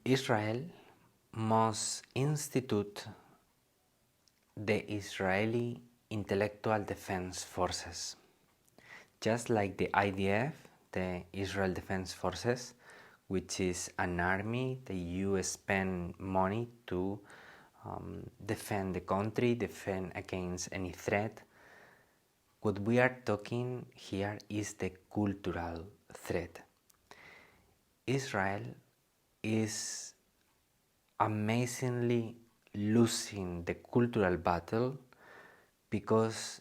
Israel must institute the Israeli Intellectual Defense Forces. Just like the IDF, the Israel Defense Forces, which is an army that you spend money to defend the country, defend against any threat. What we are talking here is the cultural threat. Israel is amazingly losing the cultural battle because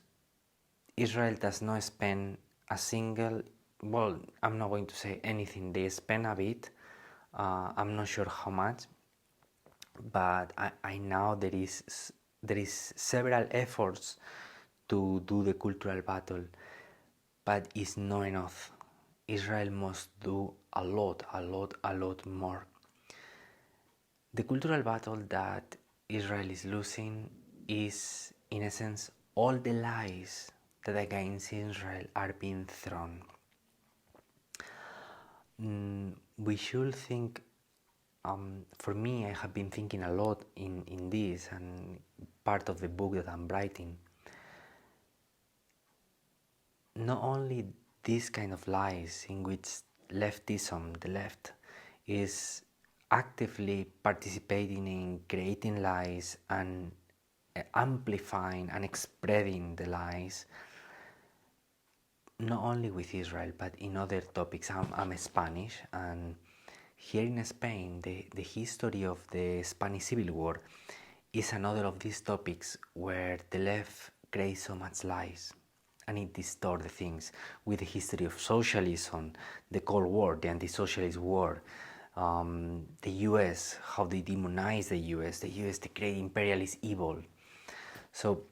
Israel does not spend a single, well, I'm not going to say anything, they spend a bit, I'm not sure how much, but I know there is several efforts to do the cultural battle, but it's not enough. Israel must do a lot more. The cultural battle that Israel is losing is, in essence, all the lies that against Israel are being thrown. We should think, for me, I have been thinking a lot in this and part of the book that I'm writing. Not only these kind of lies in which leftism, the left, is actively participating in creating lies and amplifying and spreading the lies, not only with Israel but in other topics. I'm Spanish, and here in Spain the history of the Spanish Civil War is another of these topics where the left creates so much lies and it distorts the things, with the history of socialism, the Cold War, the anti-socialist war, the US, how they demonize the US, they create imperialist evil. So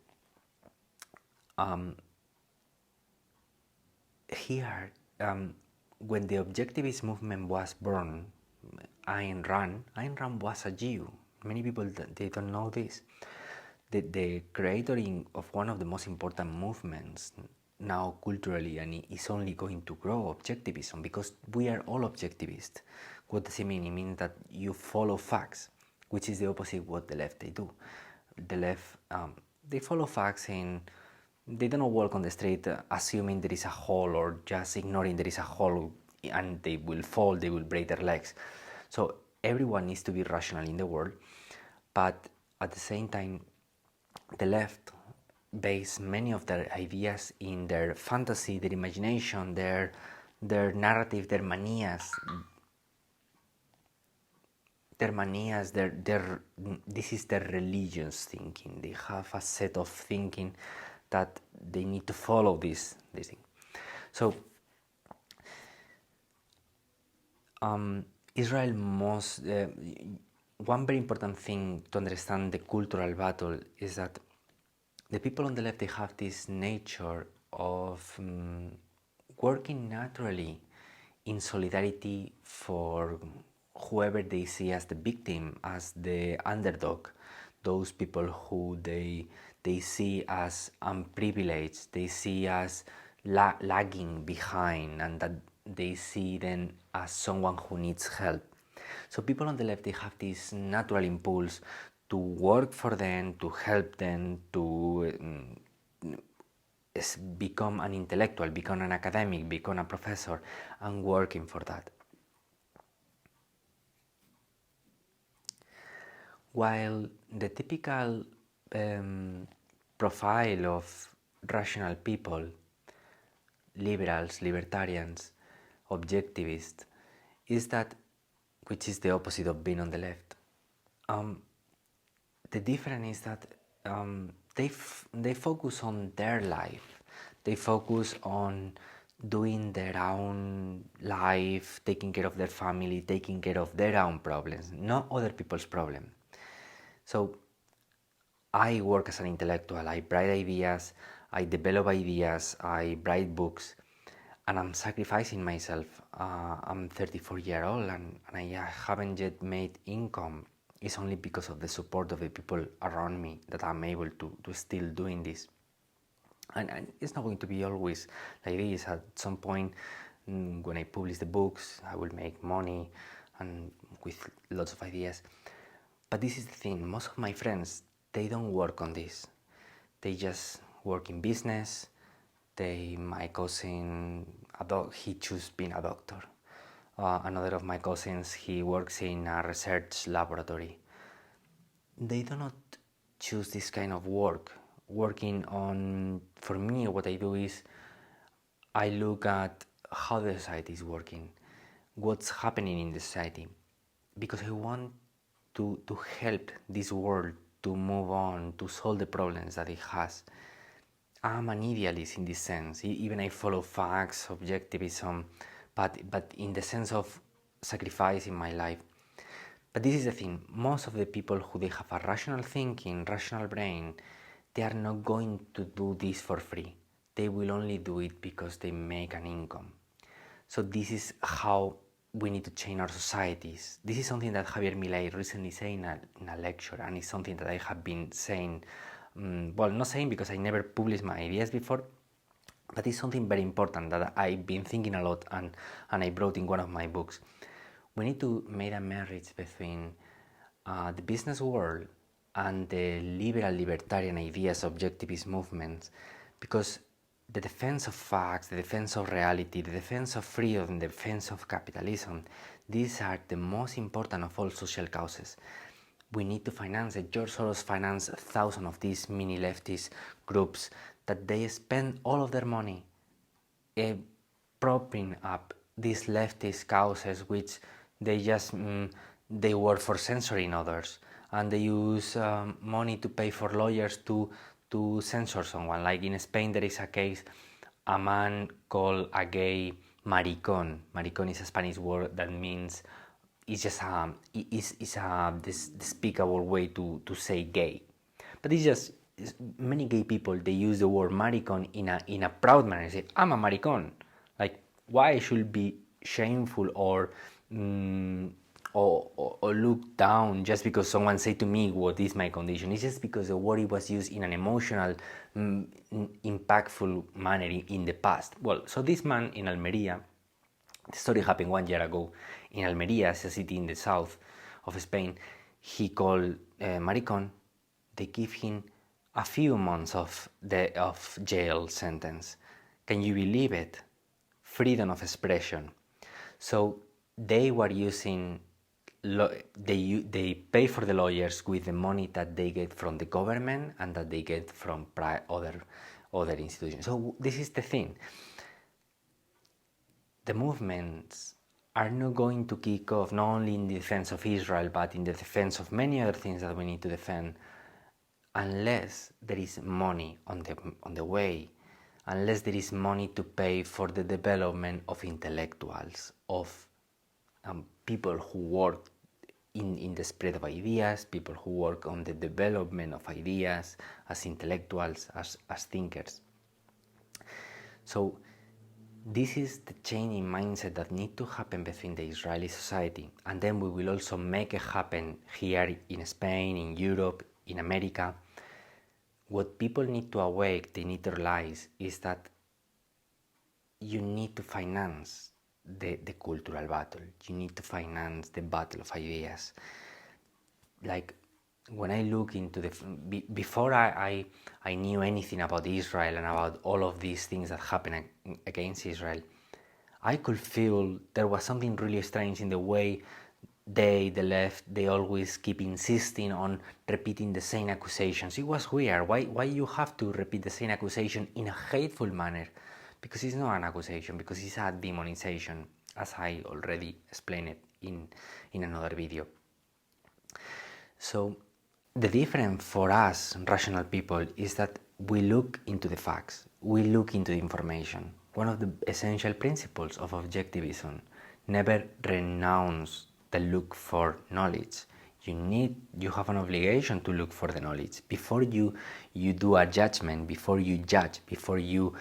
here, when the objectivist movement was born, Ayn Rand was a Jew. Many people, they don't know this. The creator of one of the most important movements now culturally, and is only going to grow, objectivism, because we are all objectivist. What does it mean? It means that you follow facts, which is the opposite of what the left they do. The left, they follow facts in, they don't walk on the street assuming there is a hole or just ignoring there is a hole and they will fall, they will break their legs. So everyone needs to be rational in the world, but at the same time, the left base many of their ideas in their fantasy, their imagination, their narrative, their manias, this is their religious thinking. They have a set of thinking that they need to follow this thing. So Israel must, one very important thing to understand the cultural battle is that the people on the left, they have this nature of working naturally in solidarity for whoever they see as the victim, as the underdog, those people who they see as unprivileged, they see as lagging behind, and that they see them as someone who needs help. So people on the left, they have this natural impulse to work for them, to help them, to become an intellectual, become an academic, become a professor, and working for that. While the typical profile of rational people, liberals, libertarians, objectivists, is that, which is the opposite of being on the left. The difference is that they focus on their life. They focus on doing their own life, taking care of their family, taking care of their own problems, not other people's problems. So I work as an intellectual. I write ideas, I develop ideas, I write books, and I'm sacrificing myself. I'm 34 years old and I haven't yet made income. It's only because of the support of the people around me that I'm able to still doing this. And it's not going to be always like this. At some point, when I publish the books, I will make money, and with lots of ideas. But this is the thing, most of my friends, they don't work on this. They just work in business. My cousin, he chose being a doctor. Another of my cousins, he works in a research laboratory. They do not choose this kind of work. For me, what I do is I look at how the society is working, what's happening in the society, because I want to help this world to move on, to solve the problems that it has. I'm an idealist in this sense. Even I follow facts, objectivism, but in the sense of sacrifice in my life. But this is the thing, most of the people who they have a rational thinking, rational brain, they are not going to do this for free. They will only do it because they make an income. So this is how we need to change our societies. This is something that Javier Milei recently said in a lecture, and it's something that I have been saying, not saying because I never published my ideas before, but it's something very important that I've been thinking a lot and I wrote in one of my books. We need to make a marriage between the business world and the libertarian ideas, objectivist movements, because the defense of facts, the defense of reality, the defense of freedom, the defense of capitalism, these are the most important of all social causes. We need to finance it. George Soros financed thousands of these mini leftist groups that they spend all of their money propping up these leftist causes, which they just they work for censoring others, and they use money to pay for lawyers to censor someone. Like in Spain, there is a case, a man called a gay maricón. Maricón is a Spanish word that means it's just this despicable way to say gay. But it's just many gay people, they use the word maricón in a proud manner. They say, I'm a maricón. Like, why should it be shameful or look down just because someone say to me what is my condition? It's just because the word was used in an emotional, impactful manner in the past. Well, so this man in Almería, the story happened 1 year ago in Almería, a city in the south of Spain. He called maricón. They give him a few months of jail sentence. Can you believe it? Freedom of expression. So they were using, they pay for the lawyers with the money that they get from the government and that they get from other institutions. So this is the thing. The movements are not going to kick off not only in the defense of Israel, but in the defense of many other things that we need to defend, unless there is money on the way, unless there is money to pay for the development of intellectuals, of people who work in the spread of ideas, people who work on the development of ideas as intellectuals, as thinkers. So this is the change in mindset that needs to happen between the Israeli society, and then we will also make it happen here in Spain, in Europe, in America. What people need to awake, they need to realize, is that you need to finance the cultural battle. You need to finance the battle of ideas. Like, when I look into before I knew anything about Israel and about all of these things that happen against Israel, I could feel there was something really strange in the way the left, they always keep insisting on repeating the same accusations. It was weird. Why you have to repeat the same accusation in a hateful manner? Because it's not an accusation, because it's a demonization, as I already explained it in another video. So the difference for us, rational people, is that we look into the facts, we look into the information. One of the essential principles of objectivism, never renounce the look for knowledge. You have an obligation to look for the knowledge. Before you do a judgment, before you judge, before you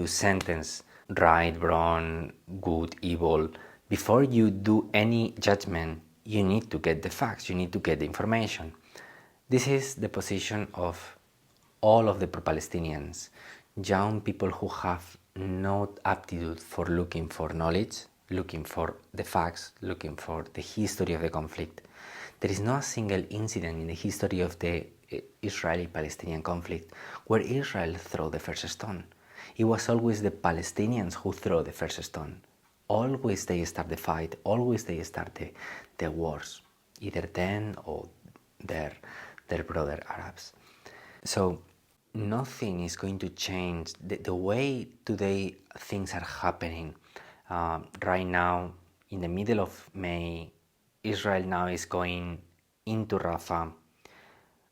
sentence right, wrong, good, evil, before you do any judgment, you need to get the facts, you need to get the information. This is the position of all of the pro-Palestinians, young people who have no aptitude for looking for knowledge, looking for the facts, looking for the history of the conflict, there is not a single incident in the history of the Israeli-Palestinian conflict where Israel threw the first stone. It was always the Palestinians who threw the first stone. Always they start the fight, always they start the wars, either them or their brother Arabs. So nothing is going to change the way today things are happening. Right now, in the middle of May, Israel now is going into Rafah.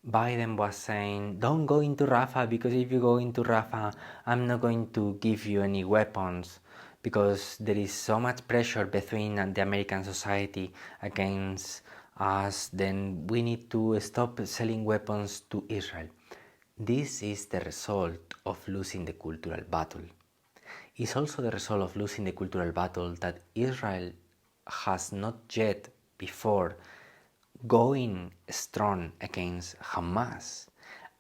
Biden was saying, don't go into Rafah, because if you go into Rafah, I'm not going to give you any weapons, because there is so much pressure between the American society against us, then we need to stop selling weapons to Israel. This is the result of losing the cultural battle. It's also the result of losing the cultural battle that Israel has not yet before going strong against Hamas,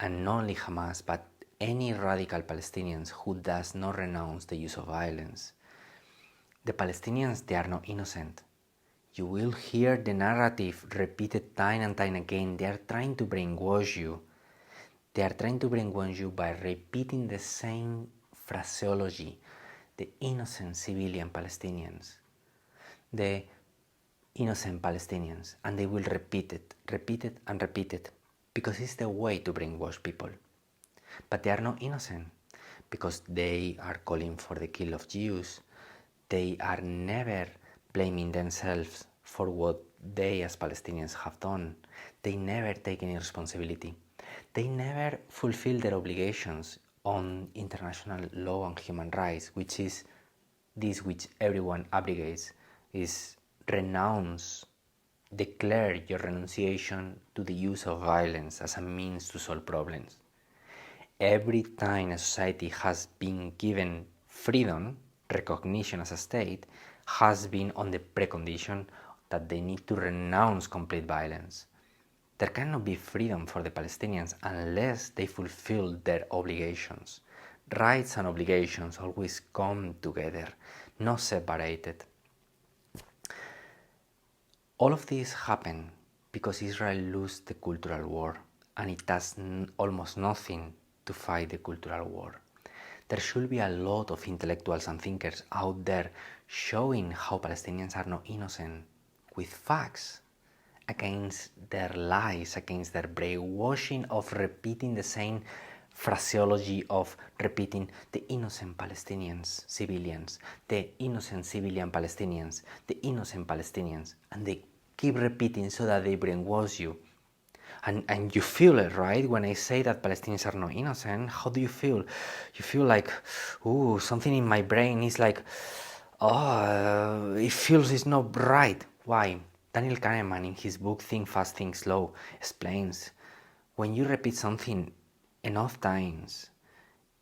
and not only Hamas, but any radical Palestinians who does not renounce the use of violence. The Palestinians, they are not innocent. You will hear the narrative repeated time and time again. They are trying to brainwash you. They are trying to brainwash you by repeating the same phraseology, the innocent civilian Palestinians, the innocent Palestinians, and they will repeat it and repeat it, because it's the way to brainwash people. But they are not innocent, because they are calling for the kill of Jews. They are never blaming themselves for what they as Palestinians have done. They never take any responsibility. They never fulfill their obligations on international law and human rights, which is this which everyone abrogates, is renounce, declare your renunciation to the use of violence as a means to solve problems. Every time a society has been given freedom, recognition as a state, has been on the precondition that they need to renounce complete violence. There cannot be freedom for the Palestinians unless they fulfill their obligations. Rights and obligations always come together, not separated. All of this happened because Israel lost the cultural war, and it does almost nothing to fight the cultural war. There should be a lot of intellectuals and thinkers out there showing how Palestinians are not innocent, with facts, against their lies, against their brainwashing of repeating the same phraseology of repeating the innocent Palestinians, civilians, the innocent civilian Palestinians, the innocent Palestinians, and they keep repeating so that they brainwash you. And you feel it, right? When I say that Palestinians are not innocent, how do you feel? You feel like, ooh, something in my brain is like, oh, it feels it's not right. Why? Daniel Kahneman, in his book Think Fast, Think Slow, explains when you repeat something enough times,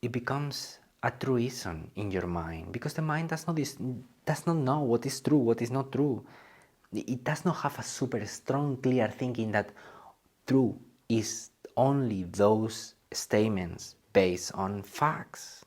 it becomes a truism in your mind, because the mind does not know what is true, what is not true. It does not have a super strong, clear thinking that true is only those statements based on facts.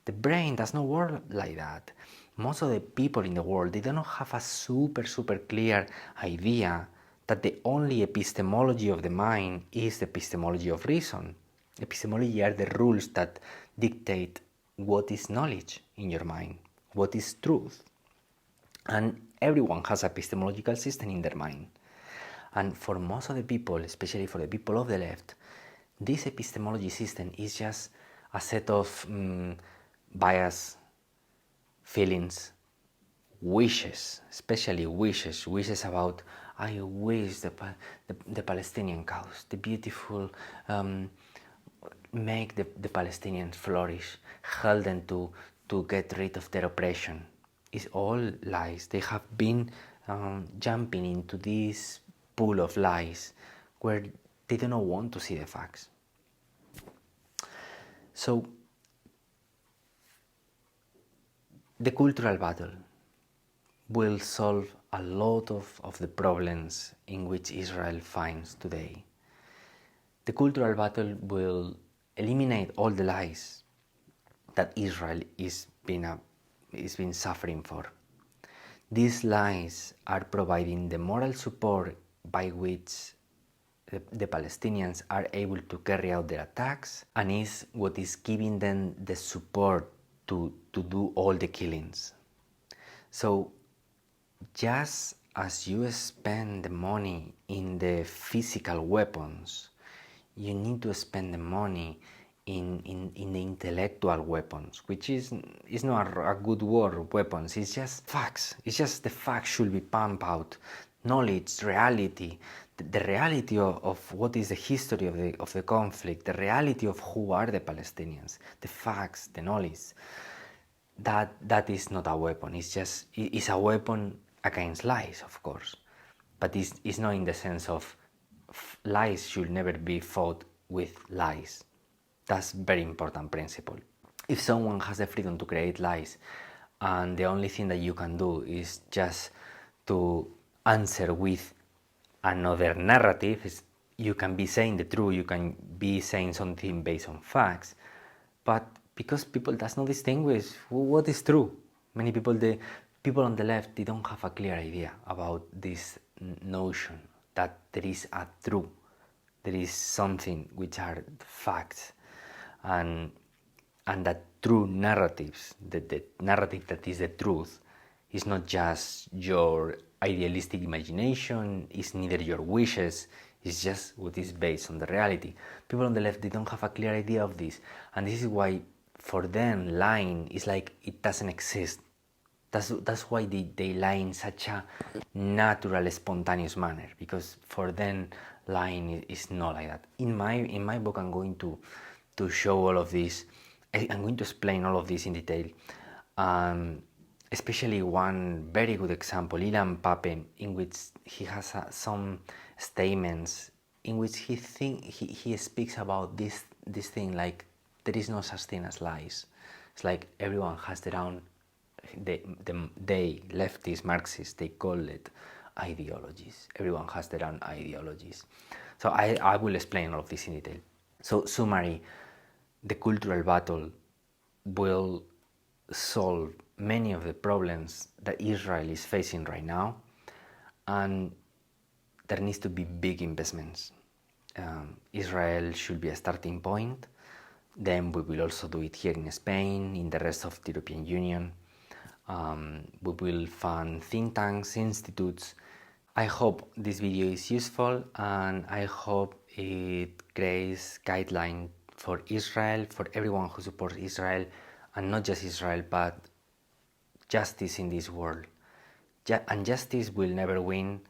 The brain does not work like that. Most of the people in the world, they do not have a super clear idea that the only epistemology of the mind is the epistemology of reason. Epistemology are the rules that dictate what is knowledge in your mind, what is truth. And everyone has a epistemological system in their mind. And for most of the people, especially for the people of the left, this epistemology system is just a set of bias, feelings, wishes, especially wishes about, I wish the Palestinian cause, the beautiful, make the Palestinians flourish, help them to get rid of their oppression. It's all lies. They have been jumping into this pool of lies where they do not want to see the facts. So the cultural battle will solve a lot of the problems in which Israel finds today. The cultural battle will eliminate all the lies that Israel is been suffering for. These lies are providing the moral support by which the Palestinians are able to carry out their attacks, and is what is giving them the support to do all the killings. So just as you spend the money in the physical weapons, you need to spend the money in the intellectual weapons, which is not a good word, weapons. It's just facts. It's just the facts should be pumped out. Knowledge, reality, the reality of what is the history of the conflict, the reality of who are the Palestinians, the facts, the knowledge. That is not a weapon. It's a weapon against lies, of course, but it's not in the sense of lies should never be fought with lies. That's a very important principle. If someone has the freedom to create lies, and the only thing that you can do is just to answer with another narrative, you can be saying the truth, you can be saying something based on facts, but because people does not distinguish what is true. Many people, the people on the left, they don't have a clear idea about this notion that there is a truth, there is something which are facts, and that true narratives, the narrative that is the truth, is not just your idealistic imagination, it's neither your wishes, it's just what is based on the reality. People on the left, they don't have a clear idea of this, and this is why for them lying is like it doesn't exist. That's why they lie in such a natural, spontaneous manner, because for them lying is not like that. In my book, I'm going to show all of this. I'm going to explain all of this in detail. Especially one very good example, Ilan Pappé, in which he has some statements in which he speaks about this thing, like there is no such thing as lies. It's like everyone has their own. They leftists, Marxists, they call it ideologies. Everyone has their own ideologies. So I will explain all of this in detail. So summary, the cultural battle will solve many of the problems that Israel is facing right now, and there needs to be big investments. Israel should be a starting point. Then we will also do it here in Spain, in the rest of the European Union. We will fund think tanks, institutes. I hope this video is useful, and I hope it creates guidelines for Israel, for everyone who supports Israel, and not just Israel, but justice in this world. And justice will never win